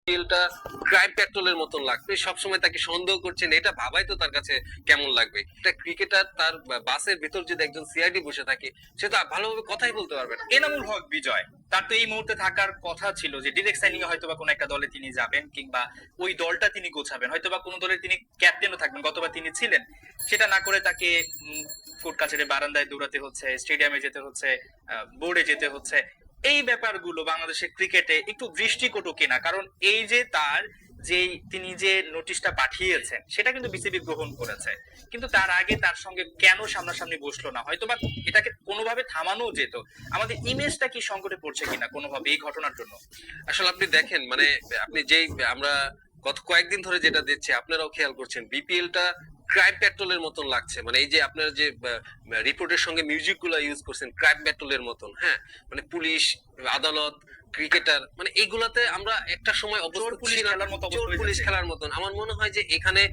বিপিএলটা crime পেট্রোলের মতন লাগবে, সবসময় তাকে সন্দেহ করছেন, এটা ভাবাই তো তার কাছে কেমন লাগবে। একটা ক্রিকেটার তার বাসের ভিতর যদি একজন সিআইডি বসে থাকে, সে তো ভালোভাবে কথাই বলতে পারবে না। এনামুল হক বিজয়, তার তো এই মুহূর্তে থাকার কথা ছিল যে ডিরেক্ট সাইনিং এ হয়তোবা কোনো একটা দলে তিনি যাবেন, কিংবা ওই দলটা তিনি গোছাবেন, হয়তোবা কোনো দলের তিনি ক্যাপ্টেনও থাকবেন, গতবার তিনি ছিলেন। সেটা না করে তাকে কোর্ট কাছারি বারান্দায় দৌড়াতে হচ্ছে, স্টেডিয়ামে যেতে হচ্ছে, বোর্ডে যেতে হচ্ছে। এই ব্যাপারগুলো বাংলাদেশের ক্রিকেটে একটু দৃষ্টিকটু কিনা? কারণ এই যে তার যে তিনি যে নোটিশটা পাঠিয়েছেন সেটা কিন্তু বিসিবি গ্রহণ করেছে, কিন্তু তার আগে তার সঙ্গে কেন সামনাসামনি বসলো না? হয়তোবা এটাকে কোনোভাবে থামানো যেত। আমাদের ইমেজটা কি সংকটে পড়ছে কিনা কোনোভাবে এই ঘটনার জন্য? আসলে আপনি দেখেন, মানে আপনি যেই আমরা গত কয়েকদিন ধরে যেটা দেখছি, আপনারাও খেয়াল করছেন, বিপিএলটা ক্রাইম পেট্রোলের মতন লাগছে। মানে এই যে আপনারা যে রিপোর্টের সঙ্গে মিউজিক গুলো ইউজ করছেন, ক্রাইম পেট্রোলের মতন, হ্যাঁ, মানে পুলিশ, আদালত, ক্রিকেটার, মানে এইগুলাতে আমরা একটা সময় পুলিশ খেলার মতন। আমার মনে হয় যে এখানে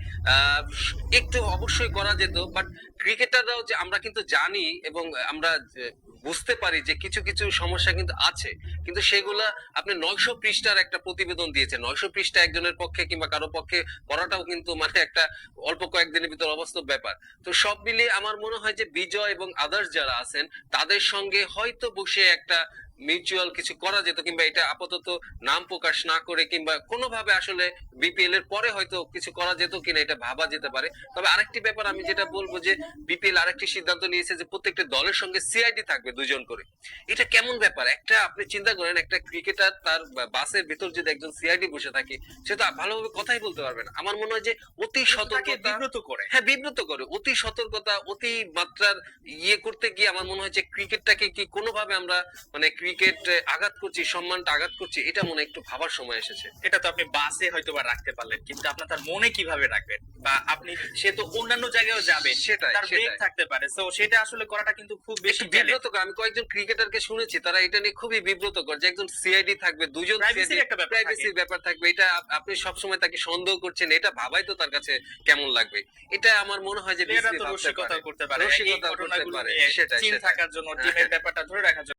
একটু অবশ্যই করা যেত, বাট ক্রিকেটাররাও যে আমরা কিন্তু জানি এবং আমরা বুঝতে পারি যে কিছু কিছু সমস্যা কিন্তু আছে, কিন্তু সেগুলা আপনি 900 পৃষ্ঠার একটা প্রতিবেদন দিয়েছেন। 900 পৃষ্ঠা একজনের পক্ষে কিংবা কারো পক্ষে পড়াটাও কিন্তু মানে একটা অল্প কয়েকদিনের ভিতর অবাস্তব ব্যাপার। তো সব মিলিয়ে আমার মনে হয় যে বিজয় এবং আদার্স যারা আছেন তাদের সঙ্গে হয়তো বসে একটা মিউচুয়াল কিছু করা যেত, কিংবা এটা আপাতত নাম প্রকাশ না করে কিংবা কোনোভাবে আসলে বিপিএল এর পরে হয়তো কিছু করা যেত কিনা, এটা ভাবা যেতে পারে। তবে আরেকটি ব্যাপার আমি যেটা বলবো, যে বিপিএল আরেকটি সিদ্ধান্ত নিয়েছে যে প্রত্যেকটা দলের সঙ্গে সিআইডি থাকবে 2 জন করে। এটা কেমন ব্যাপার? একটা আপনি চিন্তা করেন, একটা ক্রিকেটার তার বাসের ভিতর যদি একজন সিআইডি বসে থাকে, সে তো ভালোভাবে কথাই বলতে পারবে না। আমার মনে হয় যে অতি সতর্কতা, বিব্রত করে। হ্যাঁ বিব্রত করে, অতি সতর্কতা, অতি মাত্রার করতে গিয়ে আমার মনে হয় যে ক্রিকেটটাকে কি কোনোভাবে আমরা মানে ক্রিকেট আঘাত করছি, সম্মানটা আঘাত করছি, এটা মনে একটু ভাবার সময় এসেছে। এটা তো আপনি বাসে হয়তো বা রাখতে পারলেন, কিন্তু আপনার তার মনে কিভাবে রাখবেন? বা আপনি, সে তো অন্যান্য জায়গায়ও যাবে, সেটাই তার ব্রেক থাকতে পারে, তো সেটা আসলে করাটা কিন্তু খুব বেশি বিব্রতকর। আমি কয়েকজন ক্রিকেটারকে শুনেছি, তারা এটা নিয়ে খুবই বিব্রতকর, যে একজন সিআইডি থাকবে, 2 জন প্রাইভেসির ব্যাপার থাকবে, এটা আপনি সবসময় তাকে সন্দেহ করছেন, এটা ভাবাই তো তার কাছে কেমন লাগবে। এটা আমার মনে হয় যে রসিকতা করতে পারে, রসিকতা করতে পারে, সেটাই থাকার জন্য, টিমের ব্যাপারটা ধরে রাখার জন্য।